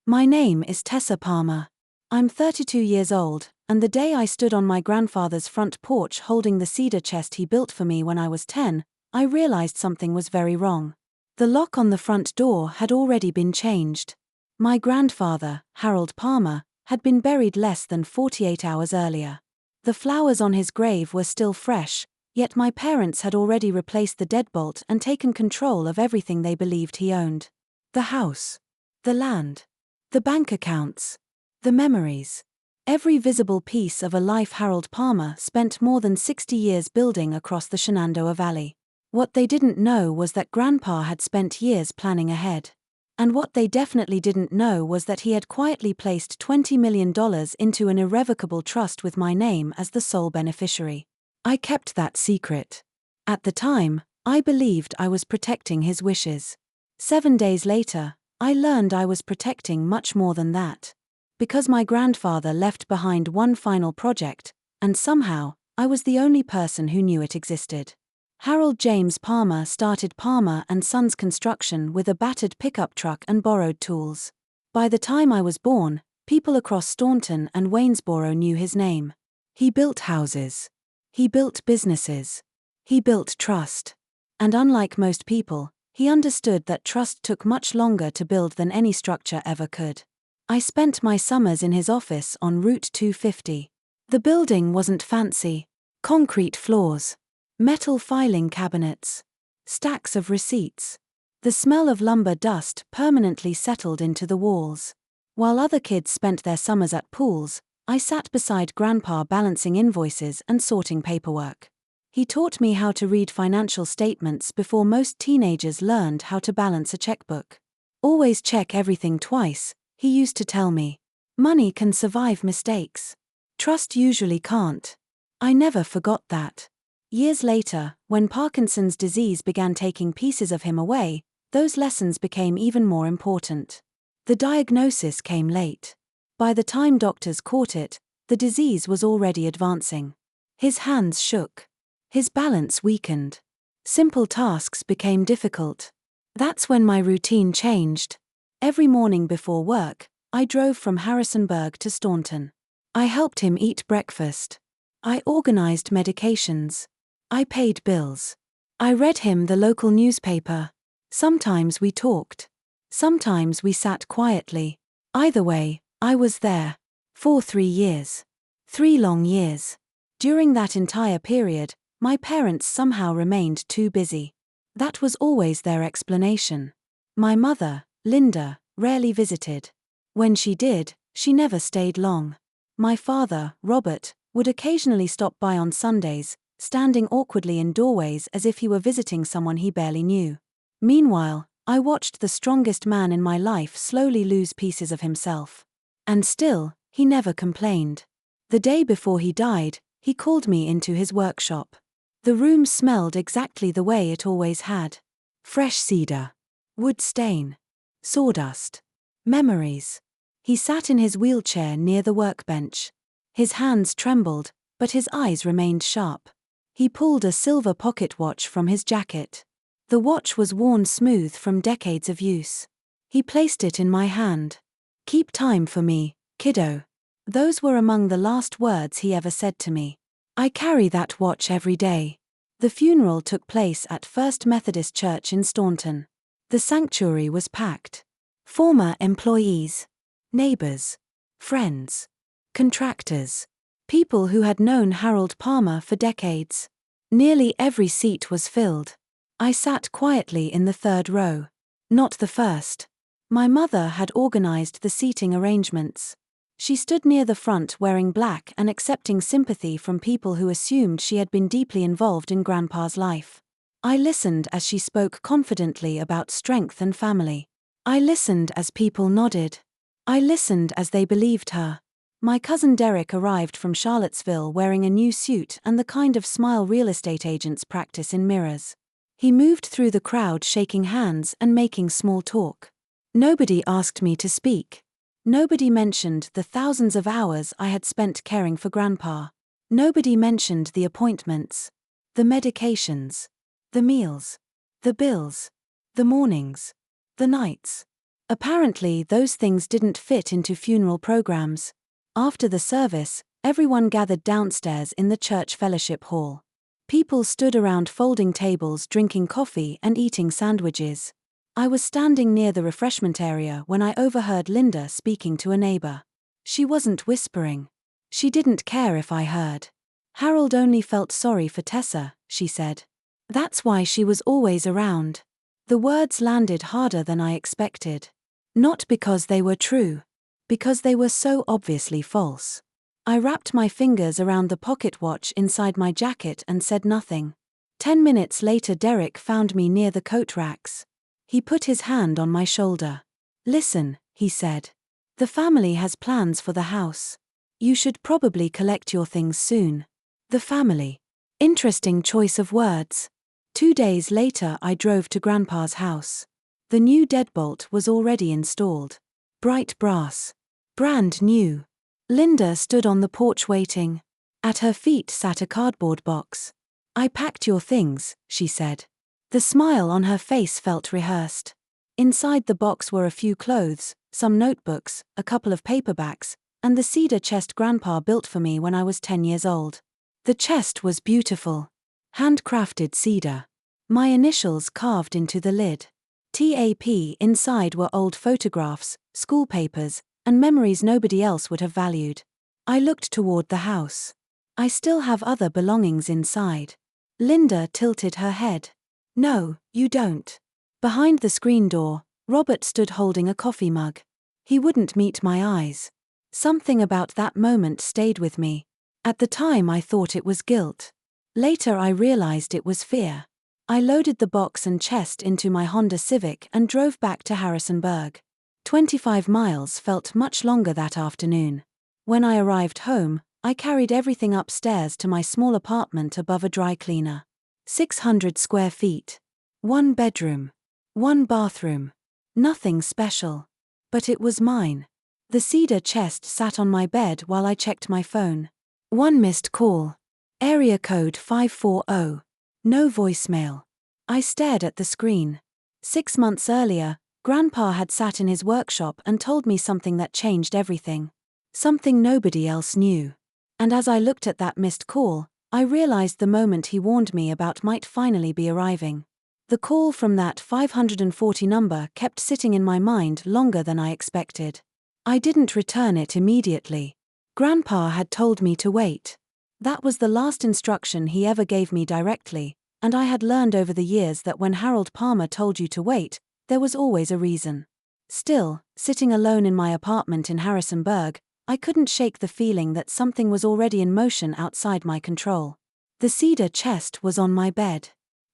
My name is Tessa Palmer. I'm 32 years old, and the day I stood on my grandfather's front porch holding the cedar chest he built for me when I was 10, I realized something was very wrong. The lock on the front door had already been changed. My grandfather, Harold Palmer, had been buried less than 48 hours earlier. The flowers on his grave were still fresh, yet my parents had already replaced the deadbolt and taken control of everything they believed he owned. The house. The land. The bank accounts. The memories. Every visible piece of a life Harold Palmer spent more than 60 years building across the Shenandoah Valley. What they didn't know was that Grandpa had spent years planning ahead. And what they definitely didn't know was that he had quietly placed $20 million into an irrevocable trust with my name as the sole beneficiary. I kept that secret. At the time, I believed I was protecting his wishes. 7 days later, I learned I was protecting much more than that. Because my grandfather left behind one final project, and somehow, I was the only person who knew it existed. Harold James Palmer started Palmer & Sons Construction with a battered pickup truck and borrowed tools. By the time I was born, people across Staunton and Waynesboro knew his name. He built houses. He built businesses. He built trust. And unlike most people, he understood that trust took much longer to build than any structure ever could. I spent my summers in his office on Route 250. The building wasn't fancy. Concrete floors. Metal filing cabinets. Stacks of receipts. The smell of lumber dust permanently settled into the walls. While other kids spent their summers at pools, I sat beside Grandpa balancing invoices and sorting paperwork. He taught me how to read financial statements before most teenagers learned how to balance a checkbook. Always check everything twice, he used to tell me. Money can survive mistakes. Trust usually can't. I never forgot that. Years later, when Parkinson's disease began taking pieces of him away, those lessons became even more important. The diagnosis came late. By the time doctors caught it, the disease was already advancing. His hands shook. His balance weakened. Simple tasks became difficult. That's when my routine changed. Every morning before work, I drove from Harrisonburg to Staunton. I helped him eat breakfast. I organized medications. I paid bills. I read him the local newspaper. Sometimes we talked. Sometimes we sat quietly. Either way, I was there. For 3 years. 3 long years. During that entire period, my parents somehow remained too busy. That was always their explanation. My mother, Linda, rarely visited. When she did, she never stayed long. My father, Robert, would occasionally stop by on Sundays, standing awkwardly in doorways as if he were visiting someone he barely knew. Meanwhile, I watched the strongest man in my life slowly lose pieces of himself. And still, he never complained. The day before he died, he called me into his workshop. The room smelled exactly the way it always had. Fresh cedar. Wood stain. Sawdust. Memories. He sat in his wheelchair near the workbench. His hands trembled, but his eyes remained sharp. He pulled a silver pocket watch from his jacket. The watch was worn smooth from decades of use. He placed it in my hand. "Keep time for me, kiddo." Those were among the last words he ever said to me. I carry that watch every day. The funeral took place at First Methodist Church in Staunton. The sanctuary was packed. Former employees, neighbors, friends, contractors, people who had known Harold Palmer for decades. Nearly every seat was filled. I sat quietly in the 3rd row. Not the first. My mother had organized the seating arrangements. She stood near the front wearing black and accepting sympathy from people who assumed she had been deeply involved in Grandpa's life. I listened as she spoke confidently about strength and family. I listened as people nodded. I listened as they believed her. My cousin Derek arrived from Charlottesville wearing a new suit and the kind of smile real estate agents practice in mirrors. He moved through the crowd shaking hands and making small talk. Nobody asked me to speak. Nobody mentioned the thousands of hours I had spent caring for Grandpa. Nobody mentioned the appointments, the medications, the meals, the bills, the mornings, the nights. Apparently, those things didn't fit into funeral programs. After the service, everyone gathered downstairs in the church fellowship hall. People stood around folding tables drinking coffee and eating sandwiches. I was standing near the refreshment area when I overheard Linda speaking to a neighbor. She wasn't whispering. She didn't care if I heard. Harold only felt sorry for Tessa, she said. That's why she was always around. The words landed harder than I expected. Not because they were true. Because they were so obviously false. I wrapped my fingers around the pocket watch inside my jacket and said nothing. 10 minutes later Derek found me near the coat racks. He put his hand on my shoulder. Listen, he said. The family has plans for the house. You should probably collect your things soon. The family. Interesting choice of words. 2 days later I drove to Grandpa's house. The new deadbolt was already installed. Bright brass. Brand new. Linda stood on the porch waiting. At her feet sat a cardboard box. I packed your things, she said. The smile on her face felt rehearsed. Inside the box were a few clothes, some notebooks, a couple of paperbacks, and the cedar chest Grandpa built for me when I was 10 years old. The chest was beautiful. Handcrafted cedar. My initials carved into the lid. TAP. Inside were old photographs, school papers, and memories nobody else would have valued. I looked toward the house. I still have other belongings inside. Linda tilted her head. No, you don't. Behind the screen door, Robert stood holding a coffee mug. He wouldn't meet my eyes. Something about that moment stayed with me. At the time I thought it was guilt. Later I realized it was fear. I loaded the box and chest into my Honda Civic and drove back to Harrisonburg. 25 miles felt much longer that afternoon. When I arrived home, I carried everything upstairs to my small apartment above a dry cleaner. 600 square feet. 1 bedroom. 1 bathroom. Nothing special. But it was mine. The cedar chest sat on my bed while I checked my phone. 1 missed call. Area code 540. No voicemail. I stared at the screen. 6 months earlier, Grandpa had sat in his workshop and told me something that changed everything. Something nobody else knew. And as I looked at that missed call, I realized the moment he warned me about might finally be arriving. The call from that 540 number kept sitting in my mind longer than I expected. I didn't return it immediately. Grandpa had told me to wait. That was the last instruction he ever gave me directly, and I had learned over the years that when Harold Palmer told you to wait, there was always a reason. Still, sitting alone in my apartment in Harrisonburg, I couldn't shake the feeling that something was already in motion outside my control. The cedar chest was on my bed.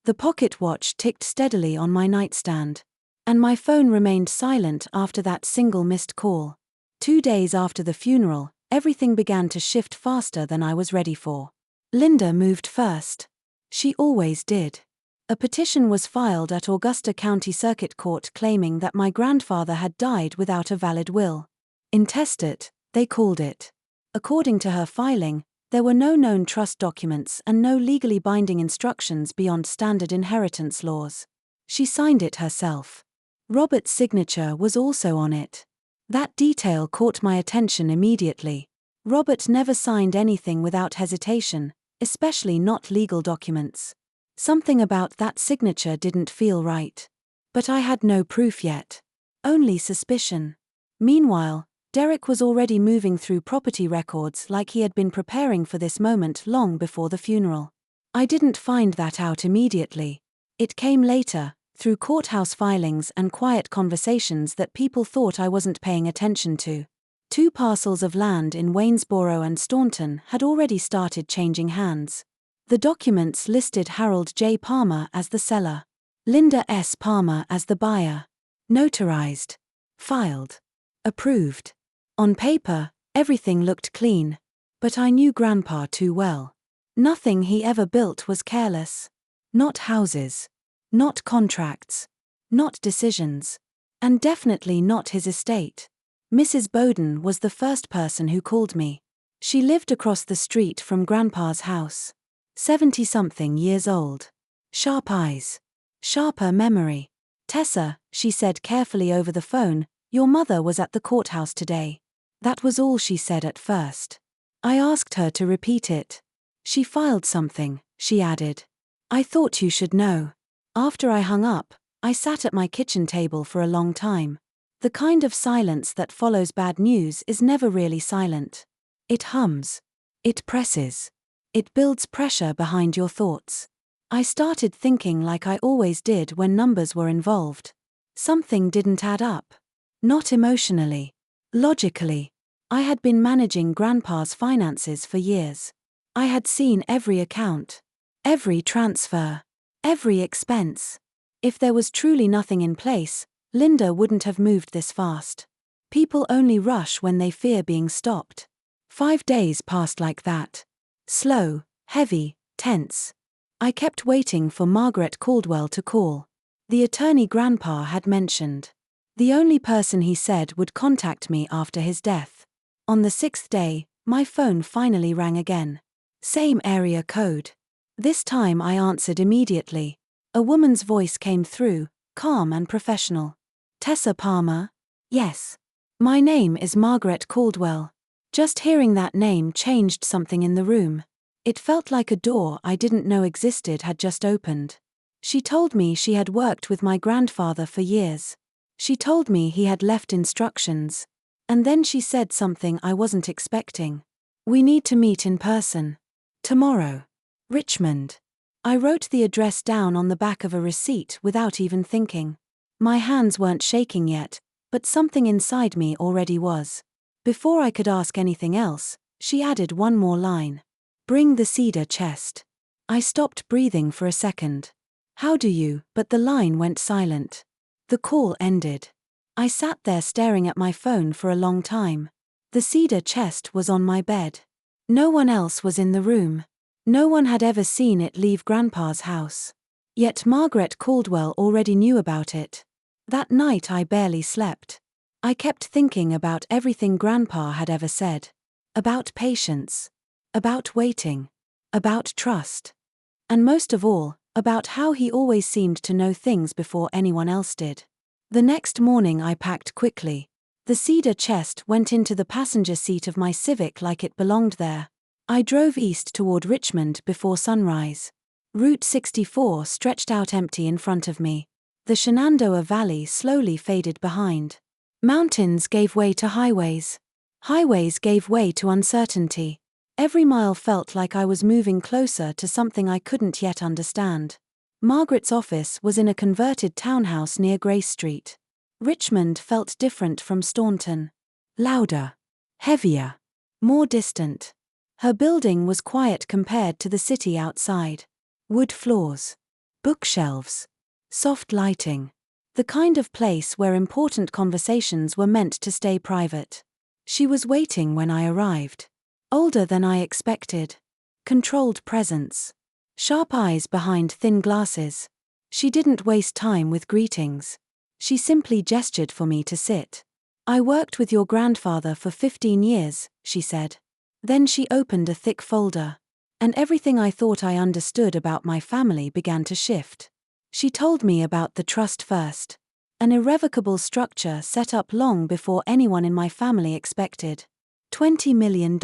The pocket watch ticked steadily on my nightstand. And my phone remained silent after that single missed call. 2 days after the funeral, everything began to shift faster than I was ready for. Linda moved first. She always did. A petition was filed at Augusta County Circuit Court claiming that my grandfather had died without a valid will. Intestate, they called it. According to her filing, there were no known trust documents and no legally binding instructions beyond standard inheritance laws. She signed it herself. Robert's signature was also on it. That detail caught my attention immediately. Robert never signed anything without hesitation, especially not legal documents. Something about that signature didn't feel right. But I had no proof yet. Only suspicion. Meanwhile, Derek was already moving through property records like he had been preparing for this moment long before the funeral. I didn't find that out immediately. It came later, through courthouse filings and quiet conversations that people thought I wasn't paying attention to. 2 parcels of land in Waynesboro and Staunton had already started changing hands. The documents listed Harold J. Palmer as the seller, Linda S. Palmer as the buyer. Notarized. Filed. Approved. On paper, everything looked clean. But I knew Grandpa too well. Nothing he ever built was careless. Not houses. Not contracts. Not decisions. And definitely not his estate. Mrs. Bowden was the first person who called me. She lived across the street from Grandpa's house. 70-something years old. Sharp eyes. Sharper memory. Tessa, she said carefully over the phone, your mother was at the courthouse today. That was all she said at first. I asked her to repeat it. She filed something, she added. I thought you should know. After I hung up, I sat at my kitchen table for a long time. The kind of silence that follows bad news is never really silent. It hums. It presses. It builds pressure behind your thoughts. I started thinking like I always did when numbers were involved. Something didn't add up. Not emotionally. Logically. I had been managing Grandpa's finances for years. I had seen every account. Every transfer. Every expense. If there was truly nothing in place, Linda wouldn't have moved this fast. People only rush when they fear being stopped. 5 days passed like that. Slow, heavy, tense. I kept waiting for Margaret Caldwell to call. The attorney Grandpa had mentioned. The only person he said would contact me after his death. On the 6th day, my phone finally rang again. Same area code. This time I answered immediately. A woman's voice came through, calm and professional. Tessa Palmer? Yes. My name is Margaret Caldwell. Just hearing that name changed something in the room. It felt like a door I didn't know existed had just opened. She told me she had worked with my grandfather for years. She told me he had left instructions. And then she said something I wasn't expecting. We need to meet in person. Tomorrow. Richmond. I wrote the address down on the back of a receipt without even thinking. My hands weren't shaking yet, but something inside me already was. Before I could ask anything else, she added one more line. Bring the cedar chest. I stopped breathing for a second. How do you? But the line went silent. The call ended. I sat there staring at my phone for a long time. The cedar chest was on my bed. No one else was in the room. No one had ever seen it leave Grandpa's house. Yet Margaret Caldwell already knew about it. That night I barely slept. I kept thinking about everything Grandpa had ever said. About patience. About waiting. About trust. And most of all, about how he always seemed to know things before anyone else did. The next morning I packed quickly. The cedar chest went into the passenger seat of my Civic like it belonged there. I drove east toward Richmond before sunrise. Route 64 stretched out empty in front of me. The Shenandoah Valley slowly faded behind. Mountains gave way to highways. Highways gave way to uncertainty. Every mile felt like I was moving closer to something I couldn't yet understand. Margaret's office was in a converted townhouse near Grace Street. Richmond felt different from Staunton. Louder. Heavier. More distant. Her building was quiet compared to the city outside. Wood floors. Bookshelves. Soft lighting. The kind of place where important conversations were meant to stay private. She was waiting when I arrived. Older than I expected. Controlled presence. Sharp eyes behind thin glasses. She didn't waste time with greetings. She simply gestured for me to sit. I worked with your grandfather for 15 years, she said. Then she opened a thick folder. And everything I thought I understood about my family began to shift. She told me about the trust first. An irrevocable structure set up long before anyone in my family expected. $20 million.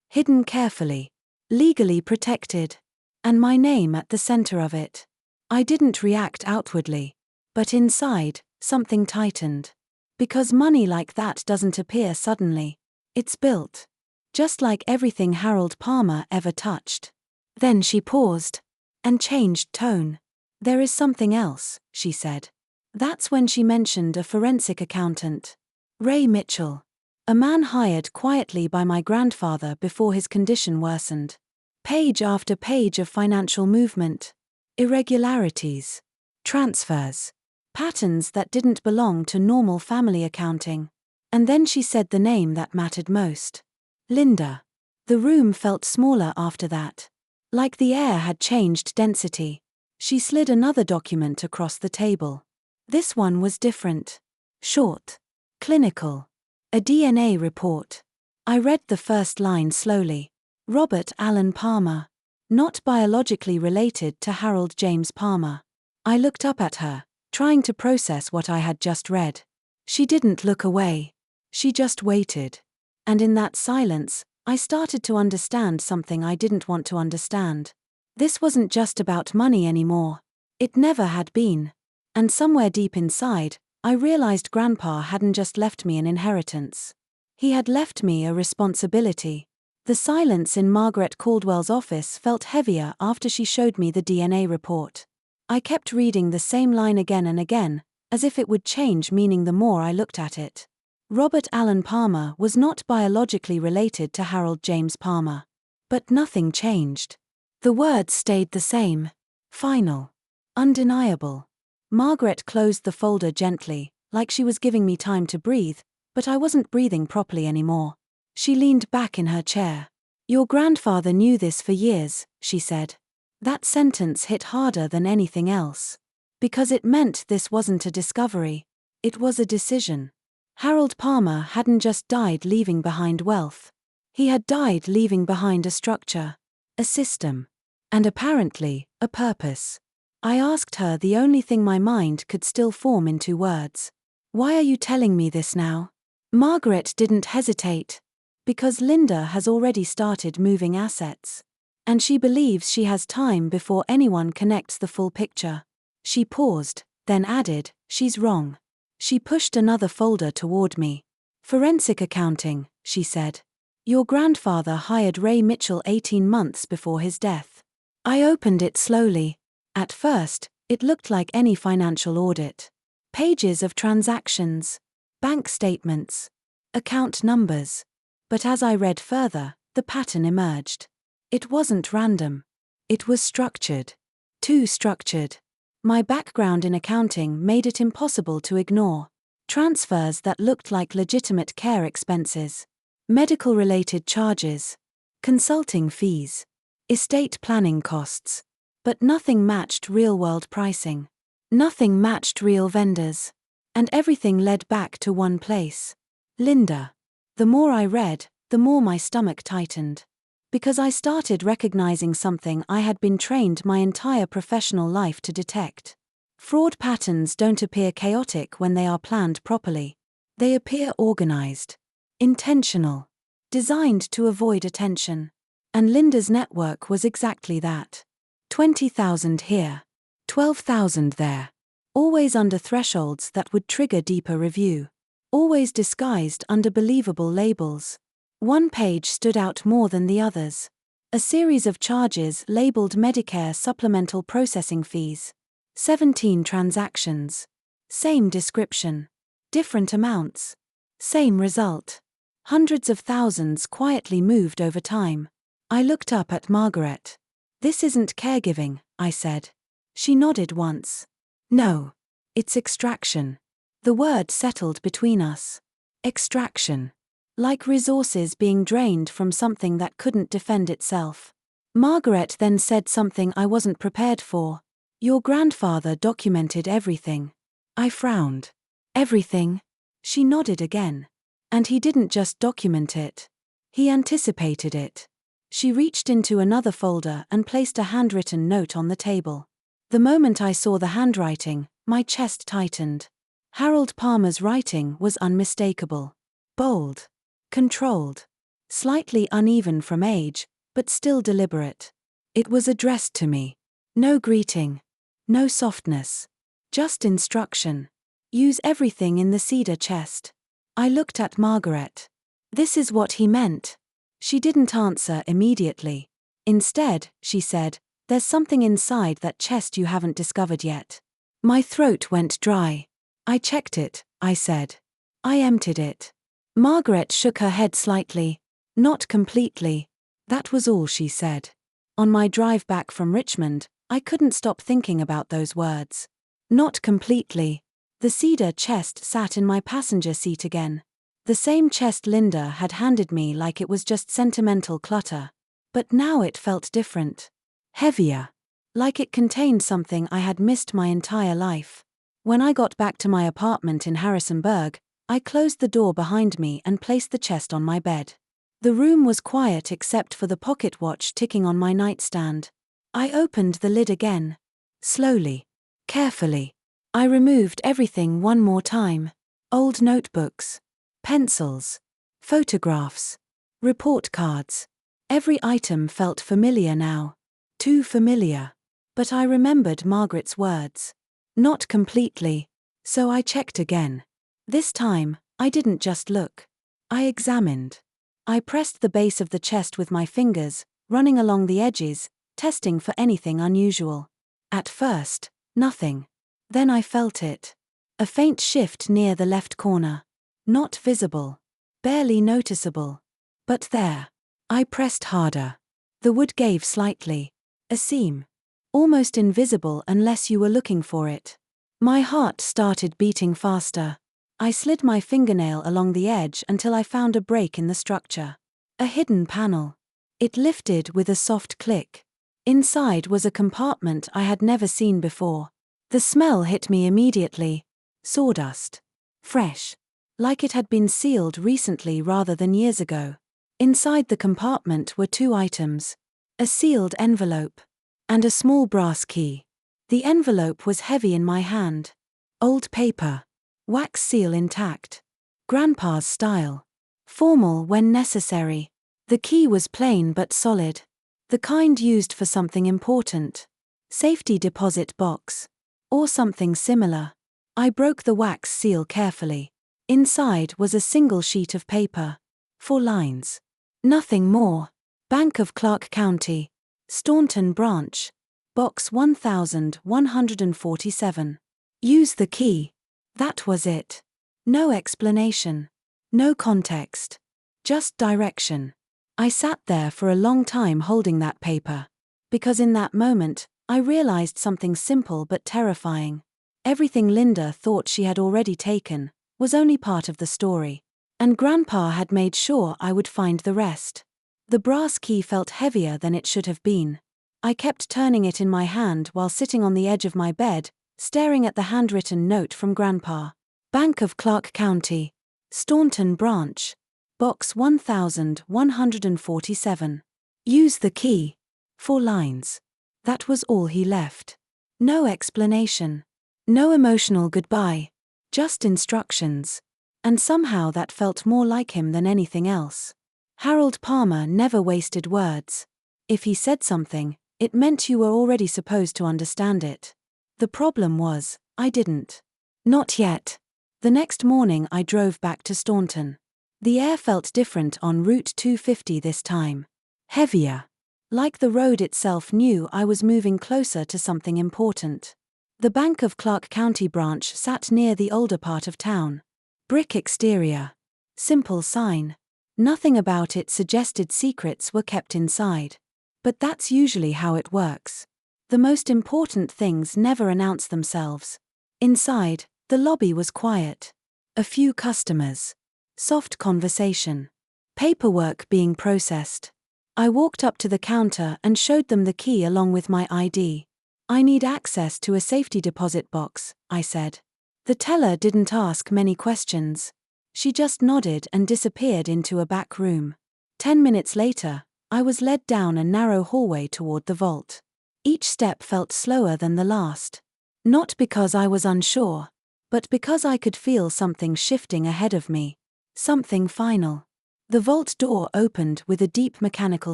Hidden carefully. Legally protected. And my name at the center of it. I didn't react outwardly. But inside, something tightened. Because money like that doesn't appear suddenly. It's built. Just like everything Harold Palmer ever touched. Then she paused. And changed tone. There is something else, she said. That's when she mentioned a forensic accountant. Ray Mitchell. A man hired quietly by my grandfather before his condition worsened. Page after page of financial movement. Irregularities. Transfers. Patterns that didn't belong to normal family accounting. And then she said the name that mattered most. Linda. The room felt smaller after that. Like the air had changed density. She slid another document across the table. This one was different. Short. Clinical. A DNA report. I read the first line slowly. Robert Allen Palmer. Not biologically related to Harold James Palmer. I looked up at her, trying to process what I had just read. She didn't look away. She just waited. And in that silence, I started to understand something I didn't want to understand. This wasn't just about money anymore. It never had been. And somewhere deep inside, I realized Grandpa hadn't just left me an inheritance. He had left me a responsibility. The silence in Margaret Caldwell's office felt heavier after she showed me the DNA report. I kept reading the same line again and again, as if it would change meaning the more I looked at it. Robert Allen Palmer was not biologically related to Harold James Palmer. But nothing changed. The words stayed the same. Final. Undeniable. Margaret closed the folder gently, like she was giving me time to breathe, but I wasn't breathing properly anymore. She leaned back in her chair. Your grandfather knew this for years, she said. That sentence hit harder than anything else. Because it meant this wasn't a discovery. It was a decision. Harold Palmer hadn't just died leaving behind wealth. He had died leaving behind a structure, a system, and apparently, a purpose. I asked her the only thing my mind could still form into words. Why are you telling me this now? Margaret didn't hesitate. Because Linda has already started moving assets. And she believes she has time before anyone connects the full picture. She paused, then added, she's wrong. She pushed another folder toward me. Forensic accounting, she said. Your grandfather hired Ray Mitchell 18 months before his death. I opened it slowly. At first, it looked like any financial audit. Pages of transactions, bank statements, account numbers. But as I read further, the pattern emerged. It wasn't random. It was structured. Too structured. My background in accounting made it impossible to ignore. Transfers that looked like legitimate care expenses. Medical-related charges. Consulting fees. Estate planning costs. But nothing matched real-world pricing. Nothing matched real vendors. And everything led back to one place. Linda. The more I read, the more my stomach tightened. Because I started recognizing something I had been trained my entire professional life to detect. Fraud patterns don't appear chaotic when they are planned properly. They appear organized. Intentional. Designed to avoid attention. And Linda's network was exactly that. 20,000 here. 12,000 there. Always under thresholds that would trigger deeper review. Always disguised under believable labels. One page stood out more than the others. A series of charges labeled Medicare supplemental processing fees. 17 transactions. Same description. Different amounts. Same result. Hundreds of thousands quietly moved over time. I looked up at Margaret. This isn't caregiving, I said. She nodded once. No. It's extraction. The word settled between us. Extraction. Like resources being drained from something that couldn't defend itself. Margaret then said something I wasn't prepared for. Your grandfather documented everything. I frowned. Everything? She nodded again. And he didn't just document it. He anticipated it. She reached into another folder and placed a handwritten note on the table. The moment I saw the handwriting, my chest tightened. Harold Palmer's writing was unmistakable. Bold. Controlled. Slightly uneven from age, but still deliberate. It was addressed to me. No greeting. No softness. Just instruction. Use everything in the cedar chest. I looked at Margaret. This is what he meant. She didn't answer immediately. Instead, she said, there's something inside that chest you haven't discovered yet. My throat went dry. I checked it, I said. I emptied it. Margaret shook her head slightly. Not completely. That was all she said. On my drive back from Richmond, I couldn't stop thinking about those words. Not completely. The cedar chest sat in my passenger seat again. The same chest Linda had handed me like it was just sentimental clutter. But now it felt different. Heavier. Like it contained something I had missed my entire life. When I got back to my apartment in Harrisonburg, I closed the door behind me and placed the chest on my bed. The room was quiet except for the pocket watch ticking on my nightstand. I opened the lid again. Slowly. Carefully. I removed everything one more time. Old notebooks, pencils, photographs, report cards. Every item felt familiar now. Too familiar. But I remembered Margaret's words. Not completely. So I checked again. This time, I didn't just look. I examined. I pressed the base of the chest with my fingers, running along the edges, testing for anything unusual. At first, nothing. Then I felt it. A faint shift near the left corner. Not visible. Barely noticeable. But there. I pressed harder. The wood gave slightly. A seam. Almost invisible unless you were looking for it. My heart started beating faster. I slid my fingernail along the edge until I found a break in the structure. A hidden panel. It lifted with a soft click. Inside was a compartment I had never seen before. The smell hit me immediately. Sawdust. Fresh. Like it had been sealed recently rather than years ago. Inside the compartment were two items. A sealed envelope. And a small brass key. The envelope was heavy in my hand. Old paper. Wax seal intact. Grandpa's style. Formal when necessary. The key was plain but solid. The kind used for something important. Safety deposit box. Or something similar. I broke the wax seal carefully. Inside was a single sheet of paper. 4 lines. Nothing more. Bank of Clark County. Staunton Branch. Box 1147. Use the key. That was it. No explanation. No context. Just direction. I sat there for a long time holding that paper. Because in that moment, I realized something simple but terrifying. Everything Linda thought she had already taken was only part of the story. And Grandpa had made sure I would find the rest. The brass key felt heavier than it should have been. I kept turning it in my hand while sitting on the edge of my bed, staring at the handwritten note from Grandpa. Bank of Clark County. Staunton Branch. Box 1147. Use the key. 4 lines. That was all he left. No explanation. No emotional goodbye. Just instructions. And somehow that felt more like him than anything else. Harold Palmer never wasted words. If he said something, it meant you were already supposed to understand it. The problem was, I didn't. Not yet. The next morning I drove back to Staunton. The air felt different on Route 250 this time. Heavier. Like the road itself knew I was moving closer to something important. The Bank of Clark County branch sat near the older part of town. Brick exterior. Simple sign. Nothing about it suggested secrets were kept inside. But that's usually how it works. The most important things never announce themselves. Inside, the lobby was quiet. A few customers. Soft conversation. Paperwork being processed. I walked up to the counter and showed them the key along with my ID. I need access to a safety deposit box, I said. The teller didn't ask many questions. She just nodded and disappeared into a back room. 10 minutes later, I was led down a narrow hallway toward the vault. Each step felt slower than the last. Not because I was unsure, but because I could feel something shifting ahead of me. Something final. The vault door opened with a deep mechanical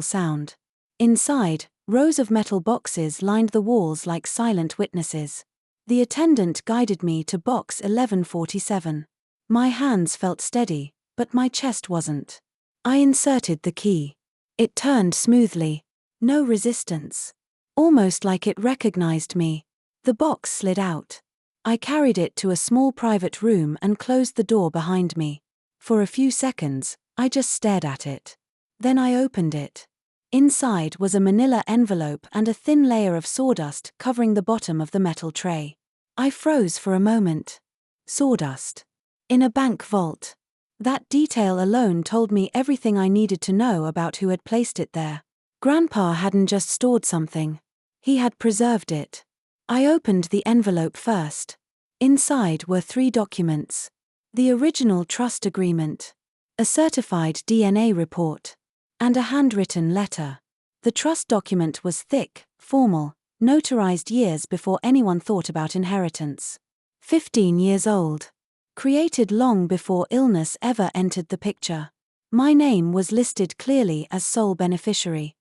sound. Inside, rows of metal boxes lined the walls like silent witnesses. The attendant guided me to box 1147. My hands felt steady, but my chest wasn't. I inserted the key. It turned smoothly. No resistance. Almost like it recognized me. The box slid out. I carried it to a small private room and closed the door behind me. For a few seconds, I just stared at it. Then I opened it. Inside was a manila envelope and a thin layer of sawdust covering the bottom of the metal tray. I froze for a moment. Sawdust. In a bank vault. That detail alone told me everything I needed to know about who had placed it there. Grandpa hadn't just stored something. He had preserved it. I opened the envelope first. Inside were 3 documents. The original trust agreement. A certified DNA report. And a handwritten letter. The trust document was thick, formal, notarized years before anyone thought about inheritance. 15 years old. Created long before illness ever entered the picture. My name was listed clearly as sole beneficiary.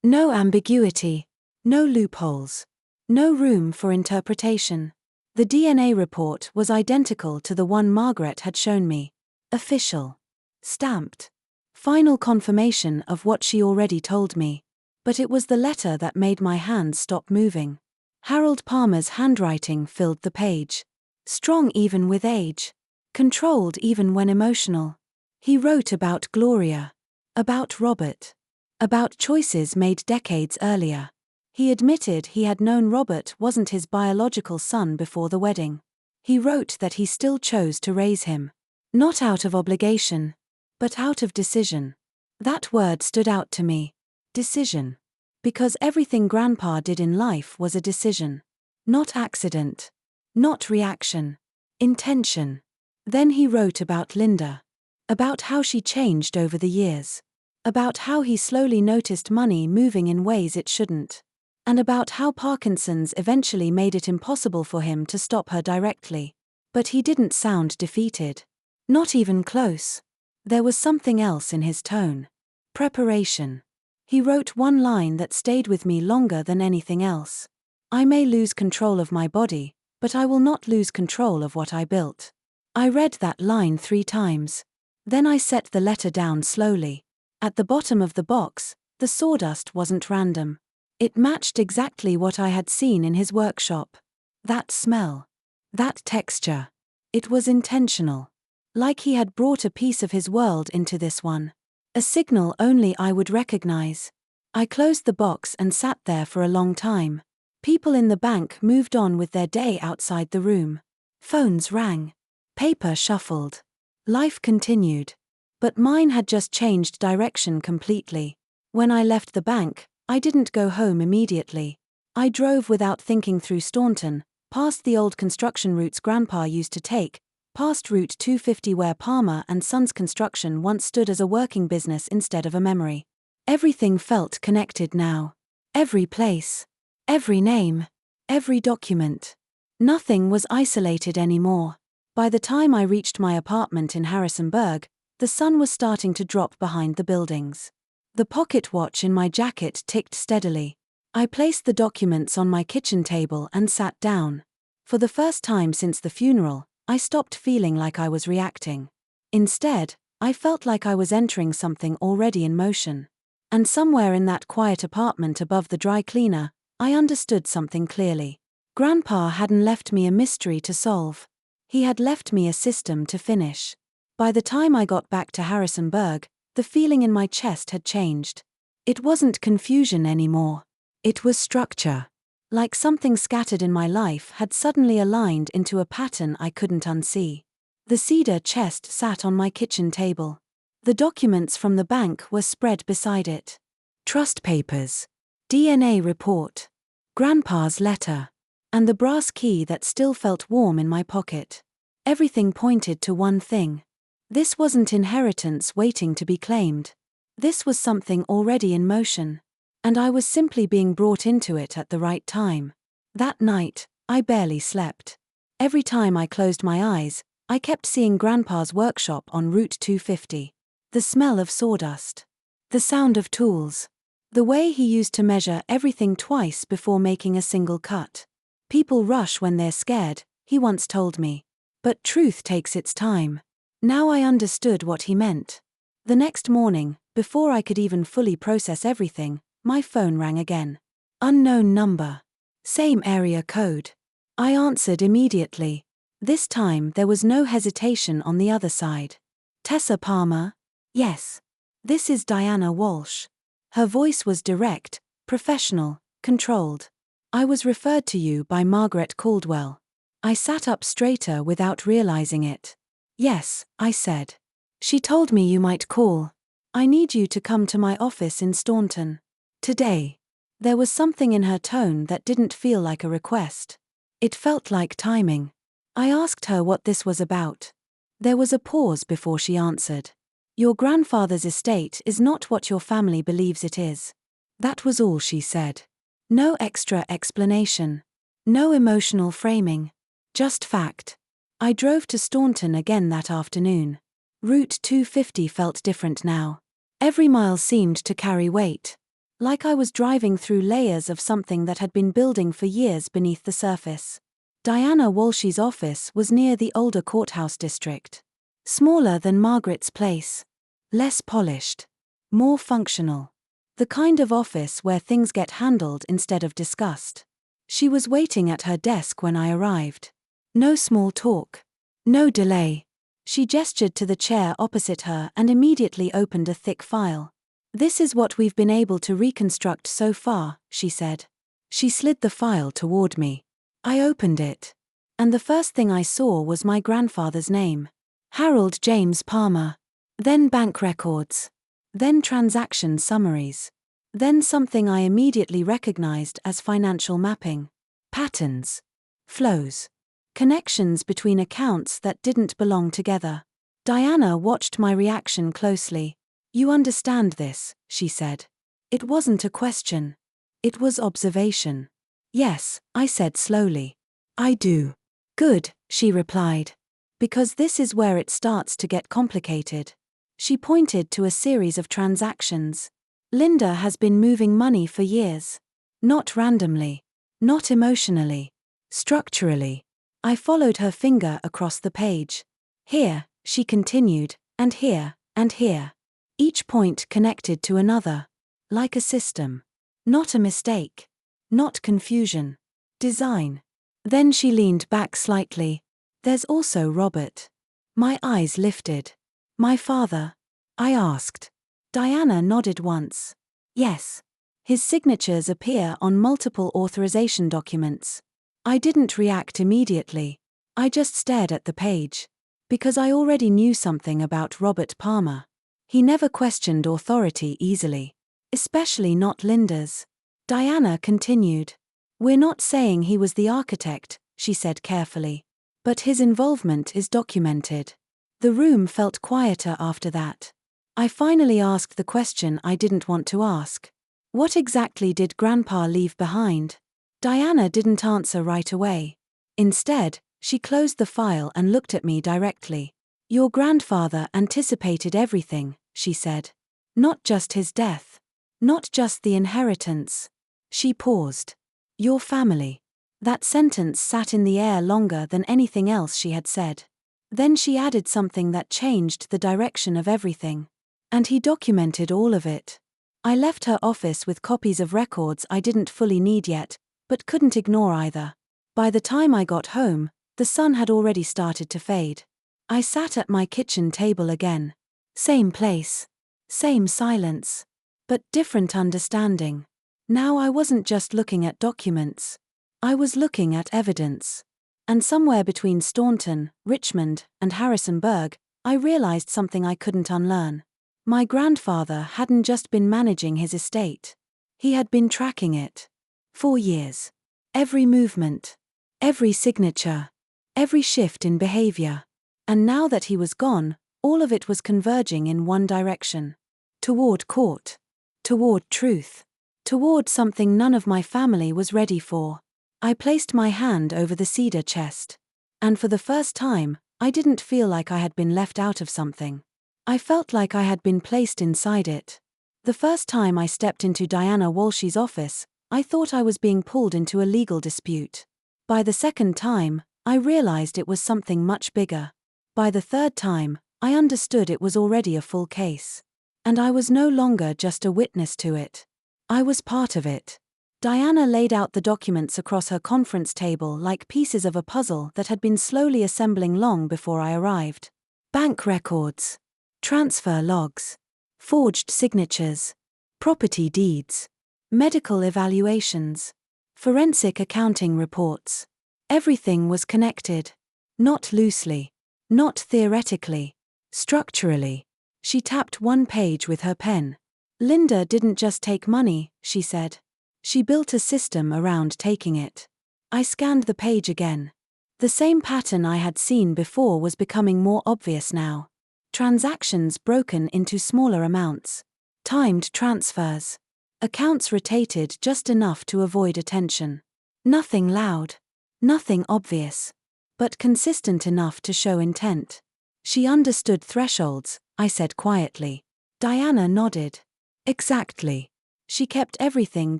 No ambiguity. No loopholes. No room for interpretation. The DNA report was identical to the one Margaret had shown me. Official. Stamped. Final confirmation of what she already told me. But it was the letter that made my hands stop moving. Harold Palmer's handwriting filled the page. Strong even with age. Controlled even when emotional. He wrote about Gloria. About Robert. About choices made decades earlier. He admitted he had known Robert wasn't his biological son before the wedding. He wrote that he still chose to raise him. Not out of obligation, but out of decision. That word stood out to me. Decision. Because everything Grandpa did in life was a decision. Not accident. Not reaction. Intention. Then he wrote about Linda. About how she changed over the years. About how he slowly noticed money moving in ways it shouldn't. And about how Parkinson's eventually made it impossible for him to stop her directly. But he didn't sound defeated. Not even close. There was something else in his tone. Preparation. He wrote one line that stayed with me longer than anything else. I may lose control of my body, but I will not lose control of what I built. I read that line 3 times. Then I set the letter down slowly. At the bottom of the box, the sawdust wasn't random. It matched exactly what I had seen in his workshop. That smell. That texture. It was intentional. Like he had brought a piece of his world into this one. A signal only I would recognize. I closed the box and sat there for a long time. People in the bank moved on with their day outside the room. Phones rang. Paper shuffled. Life continued. But mine had just changed direction completely. When I left the bank, I didn't go home immediately. I drove without thinking through Staunton, past the old construction routes Grandpa used to take, past Route 250 where Palmer and Sons Construction once stood as a working business instead of a memory. Everything felt connected now. Every place. Every name. Every document. Nothing was isolated anymore. By the time I reached my apartment in Harrisonburg, the sun was starting to drop behind the buildings. The pocket watch in my jacket ticked steadily. I placed the documents on my kitchen table and sat down. For the first time since the funeral, I stopped feeling like I was reacting. Instead, I felt like I was entering something already in motion. And somewhere in that quiet apartment above the dry cleaner, I understood something clearly. Grandpa hadn't left me a mystery to solve. He had left me a system to finish. By the time I got back to Harrisonburg, the feeling in my chest had changed. It wasn't confusion anymore. It was structure. Like something scattered in my life had suddenly aligned into a pattern I couldn't unsee. The cedar chest sat on my kitchen table. The documents from the bank were spread beside it. Trust papers. DNA report. Grandpa's letter. And the brass key that still felt warm in my pocket. Everything pointed to one thing. This wasn't inheritance waiting to be claimed. This was something already in motion. And I was simply being brought into it at the right time. That night, I barely slept. Every time I closed my eyes, I kept seeing Grandpa's workshop on Route 250. The smell of sawdust. The sound of tools. The way he used to measure everything twice before making a single cut. People rush when they're scared, he once told me. But truth takes its time. Now I understood what he meant. The next morning, before I could even fully process everything, my phone rang again. Unknown number. Same area code. I answered immediately. This time there was no hesitation on the other side. Tessa Palmer? Yes. This is Diana Walsh. Her voice was direct, professional, controlled. I was referred to you by Margaret Caldwell. I sat up straighter without realizing it. Yes, I said. She told me you might call. I need you to come to my office in Staunton. Today. There was something in her tone that didn't feel like a request. It felt like timing. I asked her what this was about. There was a pause before she answered. Your grandfather's estate is not what your family believes it is. That was all she said. No extra explanation. No emotional framing. Just fact. I drove to Staunton again that afternoon. Route 250 felt different now. Every mile seemed to carry weight. Like I was driving through layers of something that had been building for years beneath the surface. Diana Walsh's office was near the older courthouse district. Smaller than Margaret's place. Less polished. More functional. The kind of office where things get handled instead of discussed. She was waiting at her desk when I arrived. No small talk. No delay. She gestured to the chair opposite her and immediately opened a thick file. "This is what we've been able to reconstruct so far," she said. She slid the file toward me. I opened it. And the first thing I saw was my grandfather's name. Harold James Palmer. Then bank records. Then transaction summaries. Then something I immediately recognized as financial mapping. Patterns. Flows. Connections between accounts that didn't belong together. Diana watched my reaction closely. "You understand this," she said. It wasn't a question. It was observation. "Yes," I said slowly. "I do." "Good," she replied. "Because this is where it starts to get complicated." She pointed to a series of transactions. Linda has been moving money for years. Not randomly. Not emotionally. Structurally. I followed her finger across the page. "Here," she continued, "and here, and here." Each point connected to another. Like a system. Not a mistake. Not confusion. Design. Then she leaned back slightly. "There's also Robert." My eyes lifted. "My father?" I asked. Diana nodded once. "Yes. His signatures appear on multiple authorization documents." I didn't react immediately. I just stared at the page. Because I already knew something about Robert Palmer. He never questioned authority easily. Especially not Linda's. Diana continued. "We're not saying he was the architect," she said carefully. "But his involvement is documented." The room felt quieter after that. I finally asked the question I didn't want to ask. What exactly did Grandpa leave behind? Diana didn't answer right away. Instead, she closed the file and looked at me directly. "Your grandfather anticipated everything," she said. "Not just his death. Not just the inheritance." She paused. "Your family." That sentence sat in the air longer than anything else she had said. Then she added something that changed the direction of everything. "And he documented all of it." I left her office with copies of records I didn't fully need yet, but couldn't ignore either. By the time I got home, the sun had already started to fade. I sat at my kitchen table again. Same place. Same silence. But different understanding. Now I wasn't just looking at documents. I was looking at evidence. And somewhere between Staunton, Richmond, and Harrisonburg, I realized something I couldn't unlearn. My grandfather hadn't just been managing his estate. He had been tracking it. For years. Every movement. Every signature. Every shift in behavior. And now that he was gone, all of it was converging in one direction. Toward court. Toward truth. Toward something none of my family was ready for. I placed my hand over the cedar chest. And for the first time, I didn't feel like I had been left out of something. I felt like I had been placed inside it. The first time I stepped into Diana Walsh's office, I thought I was being pulled into a legal dispute. By the second time, I realized it was something much bigger. By the third time, I understood it was already a full case. And I was no longer just a witness to it. I was part of it. Diana laid out the documents across her conference table like pieces of a puzzle that had been slowly assembling long before I arrived. Bank records. Transfer logs. Forged signatures. Property deeds. Medical evaluations. Forensic accounting reports. Everything was connected. Not loosely. Not theoretically. Structurally. She tapped one page with her pen. "Linda didn't just take money," she said. "She built a system around taking it." I scanned the page again. The same pattern I had seen before was becoming more obvious now. Transactions broken into smaller amounts. Timed transfers. Accounts rotated just enough to avoid attention. Nothing loud. Nothing obvious. but consistent enough to show intent. She understood thresholds, I said quietly. Diana nodded. Exactly. She kept everything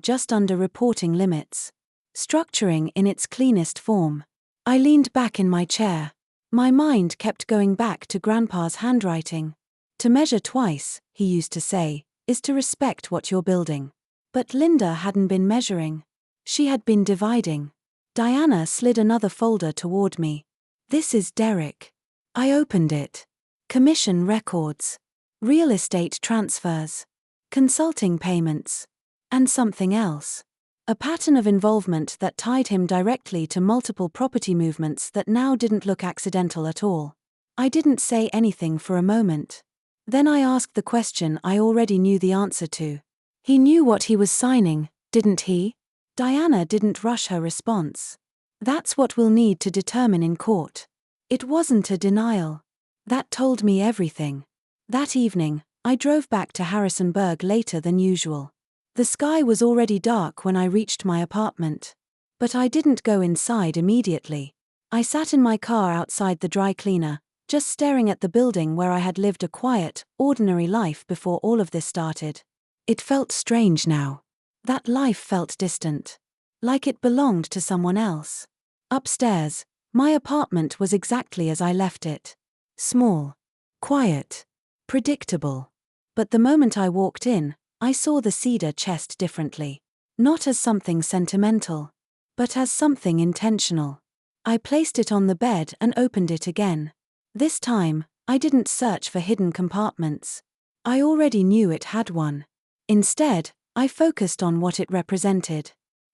just under reporting limits. Structuring in its cleanest form. I leaned back in my chair. My mind kept going back to Grandpa's handwriting. To measure twice, he used to say, is to respect what you're building. But Linda hadn't been measuring. She had been dividing. Diana slid another folder toward me. This is Derek. I opened it. Commission records. Real estate transfers. Consulting payments. And something else. A pattern of involvement that tied him directly to multiple property movements that now didn't look accidental at all. I didn't say anything for a moment. Then I asked the question I already knew the answer to. He knew what he was signing, didn't he? Diana didn't rush her response. That's what we'll need to determine in court. It wasn't a denial. That told me everything. That evening, I drove back to Harrisonburg later than usual. The sky was already dark when I reached my apartment. But I didn't go inside immediately. I sat in my car outside the dry cleaner, just staring at the building where I had lived a quiet, ordinary life before all of this started. It felt strange now. That life felt distant. Like it belonged to someone else. Upstairs, my apartment was exactly as I left it. Small. Quiet. Predictable. But the moment I walked in, I saw the cedar chest differently. Not as something sentimental, but as something intentional. I placed it on the bed and opened it again. This time, I didn't search for hidden compartments. I already knew it had one. Instead, I focused on what it represented.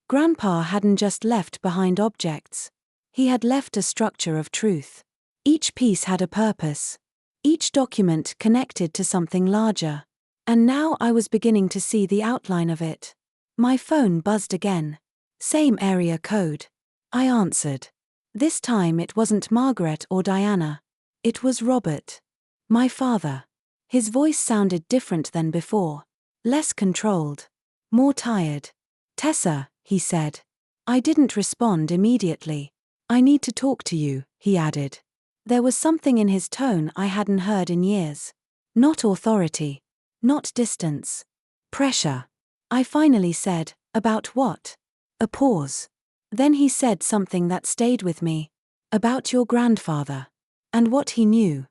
Grandpa hadn't just left behind objects. He had left a structure of truth. Each piece had a purpose. Each document connected to something larger. And now I was beginning to see the outline of it. My phone buzzed again. Same area code. I answered. This time it wasn't Margaret or Diana. It was Robert. My father. His voice sounded different than before. Less controlled. More tired. Tessa, he said. I didn't respond immediately. I need to talk to you, he added. There was something in his tone I hadn't heard in years. Not authority. Not distance. Pressure. I finally said, about what? A pause. Then he said something that stayed with me. About your grandfather. And what he knew.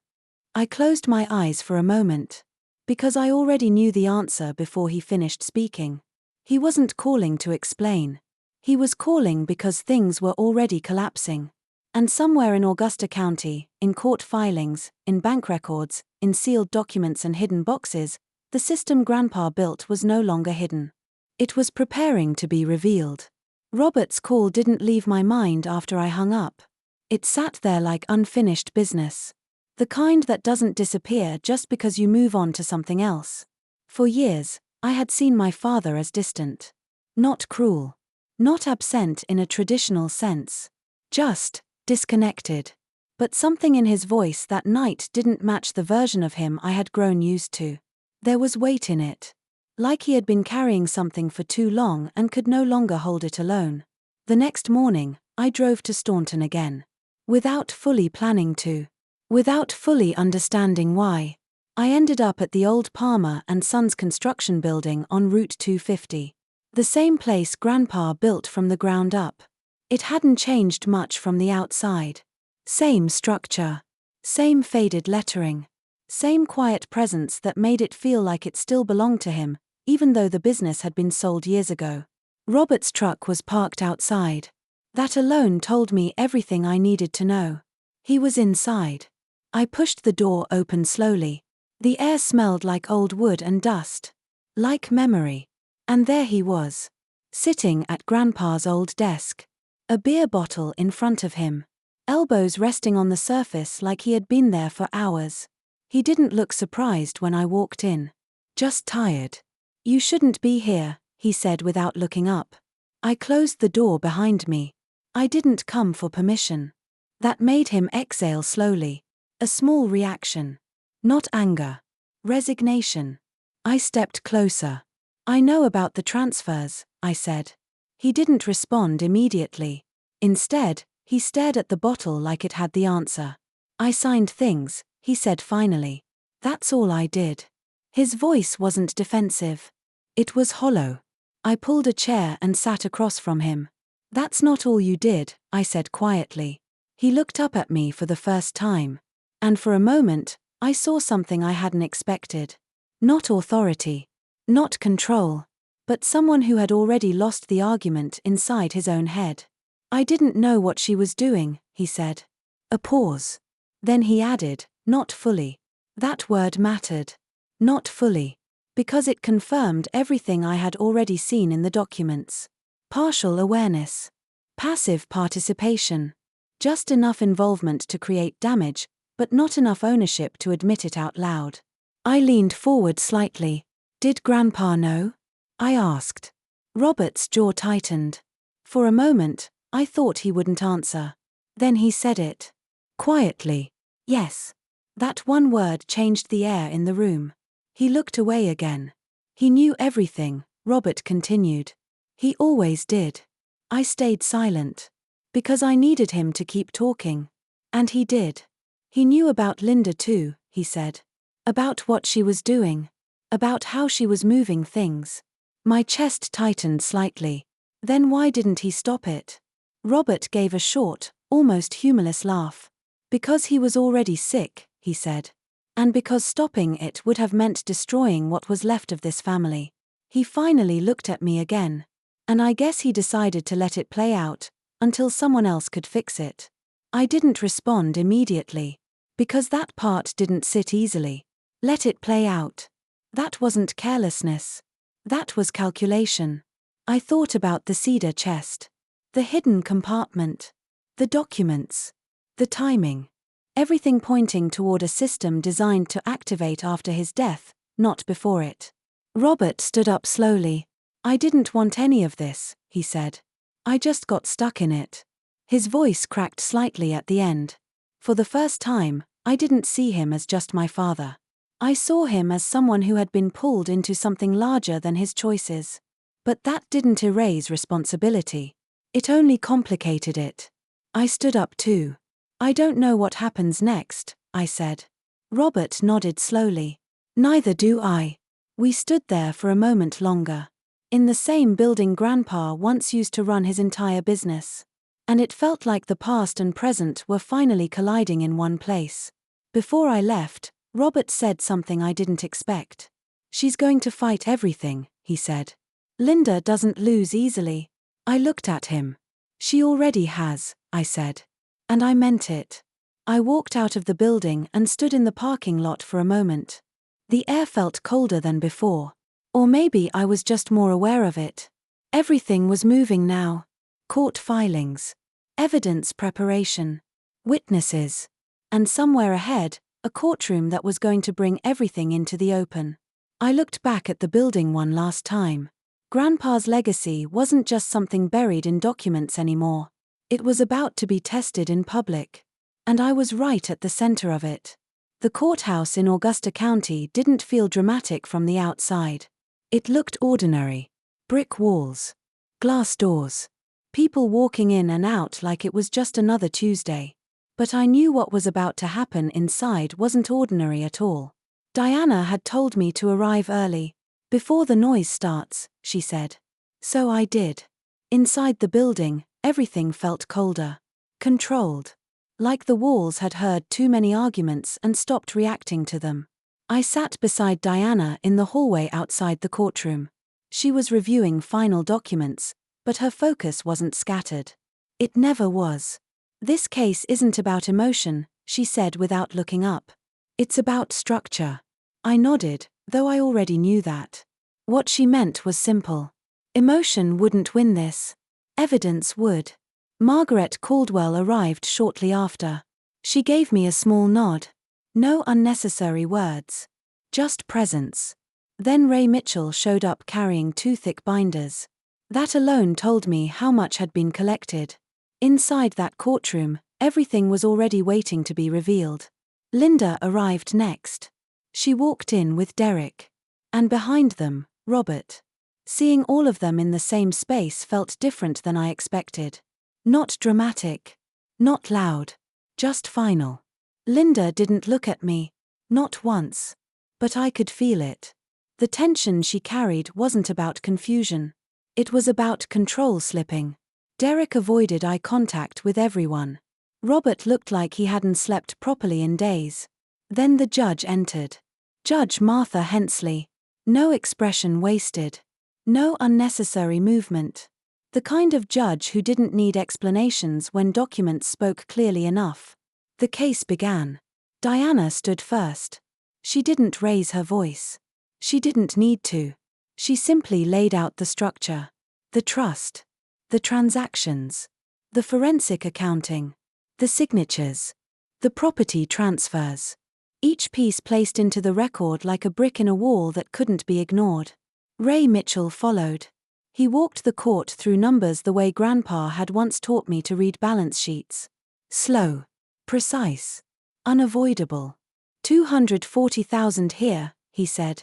I closed my eyes for a moment. Because I already knew the answer before he finished speaking. He wasn't calling to explain. He was calling because things were already collapsing. And somewhere in Augusta County, in court filings, in bank records, in sealed documents and hidden boxes, the system Grandpa built was no longer hidden. It was preparing to be revealed. Robert's call didn't leave my mind after I hung up. It sat there like unfinished business. The kind that doesn't disappear just because you move on to something else. For years, I had seen my father as distant. Not cruel. Not absent in a traditional sense. Just disconnected. But something in his voice that night didn't match the version of him I had grown used to. There was weight in it. Like he had been carrying something for too long and could no longer hold it alone. The next morning, I drove to Staunton again. Without fully planning to. Without fully understanding why. I ended up at the old Palmer and Sons construction building on Route 250. The same place Grandpa built from the ground up. It hadn't changed much from the outside. Same structure. Same faded lettering. Same quiet presence that made it feel like it still belonged to him, even though the business had been sold years ago. Robert's truck was parked outside. That alone told me everything I needed to know. He was inside. I pushed the door open slowly. The air smelled like old wood and dust. Like memory. And there he was. Sitting at Grandpa's old desk. A beer bottle in front of him. Elbows resting on the surface like he had been there for hours. He didn't look surprised when I walked in. Just tired. You shouldn't be here, he said without looking up. I closed the door behind me. I didn't come for permission. That made him exhale slowly. A small reaction. Not anger. Resignation. I stepped closer. I know about the transfers, I said. He didn't respond immediately. Instead, He stared at the bottle like it had the answer. I signed things, he said finally. That's all I did. His voice wasn't defensive. It was hollow. I pulled a chair and sat across from him. That's not all you did, I said quietly. He looked up at me for the first time. And for a moment, I saw something I hadn't expected. Not authority. Not control. But someone who had already lost the argument inside his own head. I didn't know what she was doing, he said. A pause. Then he added, not fully. That word mattered. Not fully. Because it confirmed everything I had already seen in the documents. Partial awareness. Passive participation. Just enough involvement to create damage, but not enough ownership to admit it out loud. I leaned forward slightly. Did Grandpa know? I asked. Robert's jaw tightened. For a moment, I thought he wouldn't answer. Then he said it. Quietly. Yes. That one word changed the air in the room. He looked away again. He knew everything, Robert continued. He always did. I stayed silent. Because I needed him to keep talking. And he did. He knew about Linda too, he said. About what she was doing. About how she was moving things. My chest tightened slightly. Then why didn't he stop it? Robert gave a short, almost humorless laugh. Because he was already sick, he said. And because stopping it would have meant destroying what was left of this family. He finally looked at me again. And I guess he decided to let it play out, until someone else could fix it. I didn't respond immediately. Because that part didn't sit easily. Let it play out. That wasn't carelessness. That was calculation. I thought about the cedar chest. The hidden compartment. The documents. The timing. Everything pointing toward a system designed to activate after his death, not before it. Robert stood up slowly. I didn't want any of this, he said. I just got stuck in it. His voice cracked slightly at the end. For the first time, I didn't see him as just my father. I saw him as someone who had been pulled into something larger than his choices. But that didn't erase responsibility. It only complicated it. I stood up too. I don't know what happens next, I said. Robert nodded slowly. Neither do I. We stood there for a moment longer. In the same building Grandpa once used to run his entire business. And it felt like the past and present were finally colliding in one place. Before I left, Robert said something I didn't expect. She's going to fight everything, he said. Linda doesn't lose easily. I looked at him. She already has, I said. And I meant it. I walked out of the building and stood in the parking lot for a moment. The air felt colder than before. Or maybe I was just more aware of it. Everything was moving now. Court filings. Evidence preparation. Witnesses. And somewhere ahead, a courtroom that was going to bring everything into the open. I looked back at the building one last time. Grandpa's legacy wasn't just something buried in documents anymore. It was about to be tested in public. And I was right at the center of it. The courthouse in Augusta County didn't feel dramatic from the outside. It looked ordinary. Brick walls. Glass doors. People walking in and out like it was just another Tuesday. But I knew what was about to happen inside wasn't ordinary at all. Diana had told me to arrive early. Before the noise starts, she said. So I did. Inside the building, everything felt colder. Controlled. Like the walls had heard too many arguments and stopped reacting to them. I sat beside Diana in the hallway outside the courtroom. She was reviewing final documents, but her focus wasn't scattered. It never was. This case isn't about emotion, she said without looking up. It's about structure. I nodded, though I already knew that. What she meant was simple. Emotion wouldn't win this. Evidence would. Margaret Caldwell arrived shortly after. She gave me a small nod. No unnecessary words. Just presence. Then Ray Mitchell showed up carrying 2 thick binders. That alone told me how much had been collected. Inside that courtroom, everything was already waiting to be revealed. Linda arrived next. She walked in with Derek. And behind them, Robert. Seeing all of them in the same space felt different than I expected. Not dramatic. Not loud. Just final. Linda didn't look at me. Not once. But I could feel it. The tension she carried wasn't about confusion. It was about control slipping. Derek avoided eye contact with everyone. Robert looked like he hadn't slept properly in days. Then the judge entered. Judge Martha Hensley. No expression wasted. No unnecessary movement. The kind of judge who didn't need explanations when documents spoke clearly enough. The case began. Diana stood first. She didn't raise her voice. She didn't need to. She simply laid out the structure. The trust. The transactions. The forensic accounting. The signatures. The property transfers. Each piece placed into the record like a brick in a wall that couldn't be ignored. Ray Mitchell followed. He walked the court through numbers the way Grandpa had once taught me to read balance sheets. Slow. Precise. Unavoidable. 240,000 here, he said.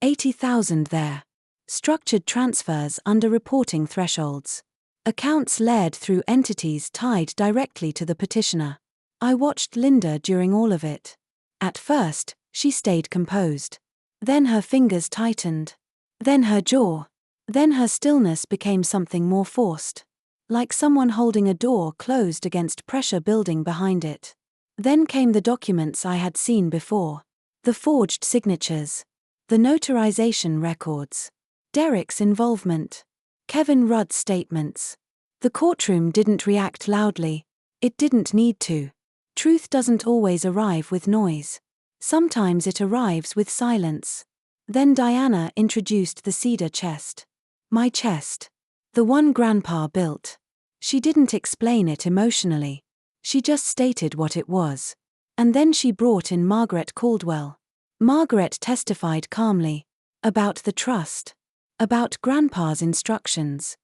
80,000 there. Structured transfers under reporting thresholds. Accounts layered through entities tied directly to the petitioner. I watched Linda during all of it. At first, she stayed composed. Then her fingers tightened. Then her jaw. Then her stillness became something more forced. Like someone holding a door closed against pressure building behind it. Then came the documents I had seen before. The forged signatures. The notarization records. Derek's involvement. Kevin Rudd's statements. The courtroom didn't react loudly. It didn't need to. Truth doesn't always arrive with noise. Sometimes it arrives with silence. Then Diana introduced the cedar chest. My chest. The one Grandpa built. She didn't explain it emotionally. She just stated what it was. And then she brought in Margaret Caldwell. Margaret testified calmly. About the trust. About Grandpa's instructions.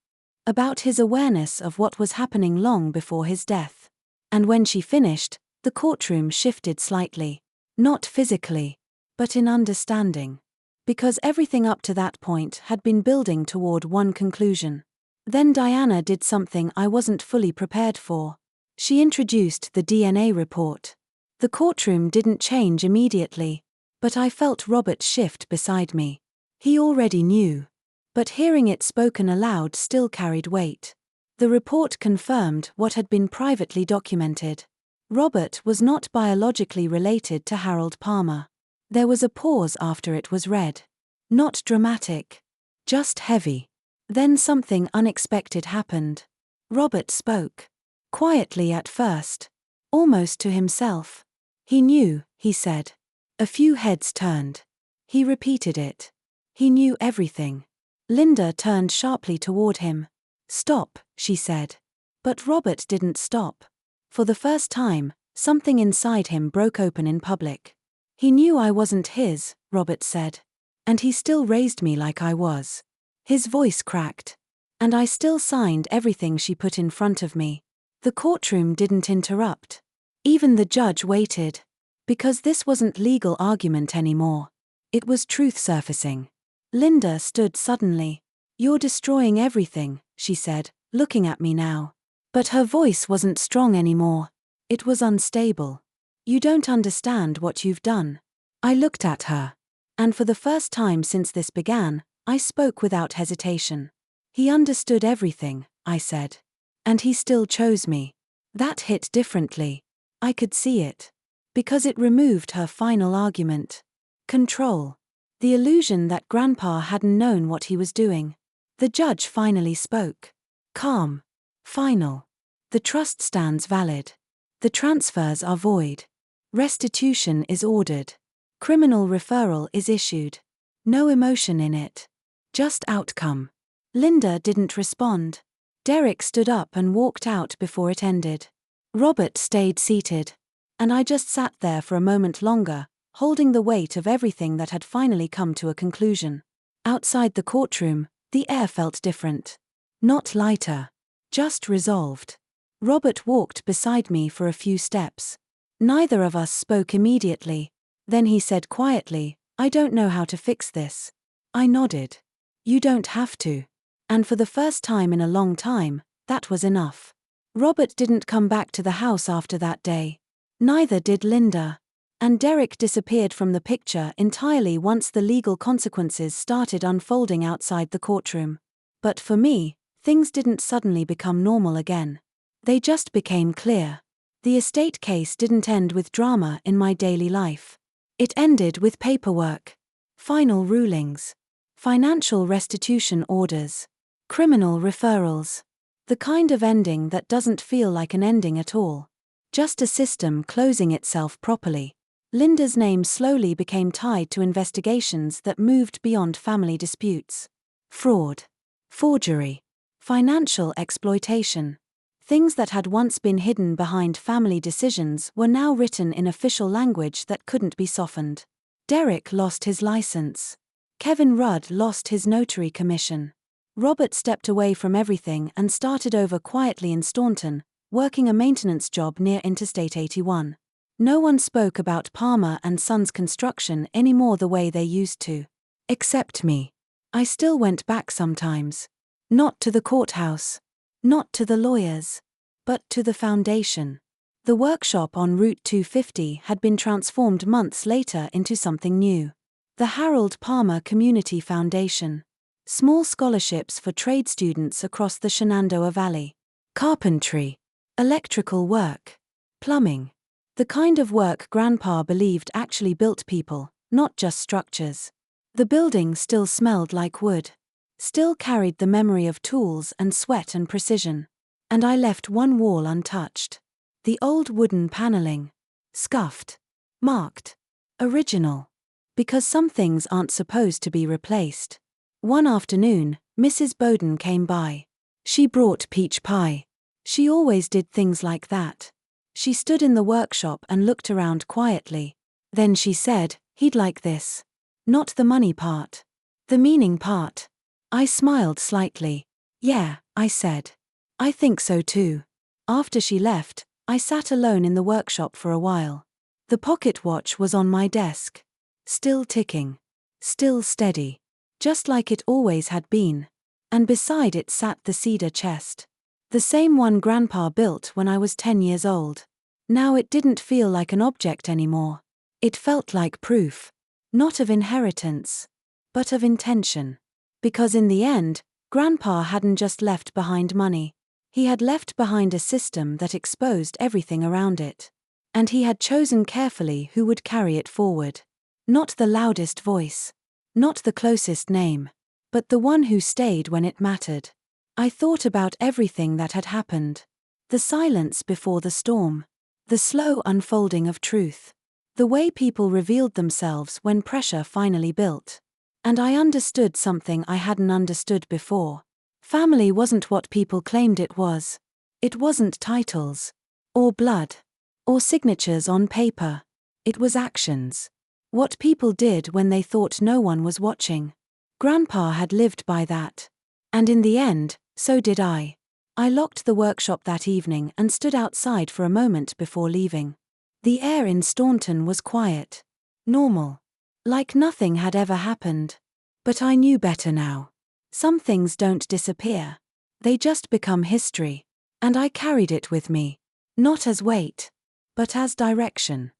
About his awareness of what was happening long before his death. And when she finished, the courtroom shifted slightly. Not physically, but in understanding. Because everything up to that point had been building toward one conclusion. Then Diana did something I wasn't fully prepared for. She introduced the DNA report. The courtroom didn't change immediately, but I felt Robert shift beside me. He already knew. But hearing it spoken aloud still carried weight. The report confirmed what had been privately documented. Robert was not biologically related to Harold Palmer. There was a pause after it was read. Not dramatic. Just heavy. Then something unexpected happened. Robert spoke. Quietly at first. Almost to himself. He knew, he said. A few heads turned. He repeated it. He knew everything. Linda turned sharply toward him. Stop, she said. But Robert didn't stop. For the first time, something inside him broke open in public. He knew I wasn't his, Robert said. And he still raised me like I was. His voice cracked. And I still signed everything she put in front of me. The courtroom didn't interrupt. Even the judge waited. Because this wasn't legal argument anymore. It was truth surfacing. Linda stood suddenly. You're destroying everything, she said, looking at me now. But her voice wasn't strong anymore. It was unstable. You don't understand what you've done. I looked at her. And for the first time since this began, I spoke without hesitation. He understood everything, I said. And he still chose me. That hit differently. I could see it. Because it removed her final argument. Control. The illusion that Grandpa hadn't known what he was doing. The judge finally spoke. Calm. Final. The trust stands valid. The transfers are void. Restitution is ordered. Criminal referral is issued. No emotion in it. Just outcome. Linda didn't respond. Derek stood up and walked out before it ended. Robert stayed seated. And I just sat there for a moment longer, holding the weight of everything that had finally come to a conclusion. Outside the courtroom, the air felt different. Not lighter. Just resolved. Robert walked beside me for a few steps. Neither of us spoke immediately. Then he said quietly, I don't know how to fix this. I nodded. You don't have to. And for the first time in a long time, that was enough. Robert didn't come back to the house after that day. Neither did Linda. And Derek disappeared from the picture entirely once the legal consequences started unfolding outside the courtroom. But for me, things didn't suddenly become normal again. They just became clear. The estate case didn't end with drama in my daily life. It ended with paperwork, final rulings, financial restitution orders, criminal referrals. The kind of ending that doesn't feel like an ending at all. Just a system closing itself properly. Linda's name slowly became tied to investigations that moved beyond family disputes. Fraud, forgery, financial exploitation. Things that had once been hidden behind family decisions were now written in official language that couldn't be softened. Derek lost his license. Kevin Rudd lost his notary commission. Robert stepped away from everything and started over quietly in Staunton, working a maintenance job near Interstate 81. No one spoke about Palmer and Sons construction anymore the way they used to. Except me. I still went back sometimes. Not to the courthouse. Not to the lawyers. But to the foundation. The workshop on Route 250 had been transformed months later into something new. The Harold Palmer Community Foundation. Small scholarships for trade students across the Shenandoah Valley. Carpentry. Electrical work. Plumbing. The kind of work Grandpa believed actually built people, not just structures. The building still smelled like wood. Still carried the memory of tools and sweat and precision. And I left one wall untouched. The old wooden paneling. Scuffed. Marked. Original. Because some things aren't supposed to be replaced. One afternoon, Mrs. Bowden came by. She brought peach pie. She always did things like that. She stood in the workshop and looked around quietly. Then she said, "He'd like this." Not the money part. The meaning part. I smiled slightly. "Yeah," I said. "I think so too." After she left, I sat alone in the workshop for a while. The pocket watch was on my desk. Still ticking. Still steady. Just like it always had been. And beside it sat the cedar chest. The same one Grandpa built when I was 10 years old. Now it didn't feel like an object anymore. It felt like proof. Not of inheritance. But of intention. Because in the end, Grandpa hadn't just left behind money. He had left behind a system that exposed everything around it. And he had chosen carefully who would carry it forward. Not the loudest voice. Not the closest name. But the one who stayed when it mattered. I thought about everything that had happened. The silence before the storm. The slow unfolding of truth. The way people revealed themselves when pressure finally built. And I understood something I hadn't understood before. Family wasn't what people claimed it was. It wasn't titles. Or blood. Or signatures on paper. It was actions. What people did when they thought no one was watching. Grandpa had lived by that. And in the end, so did I. I locked the workshop that evening and stood outside for a moment before leaving. The air in Staunton was quiet. Normal. Like nothing had ever happened. But I knew better now. Some things don't disappear. They just become history. And I carried it with me. Not as weight. But as direction.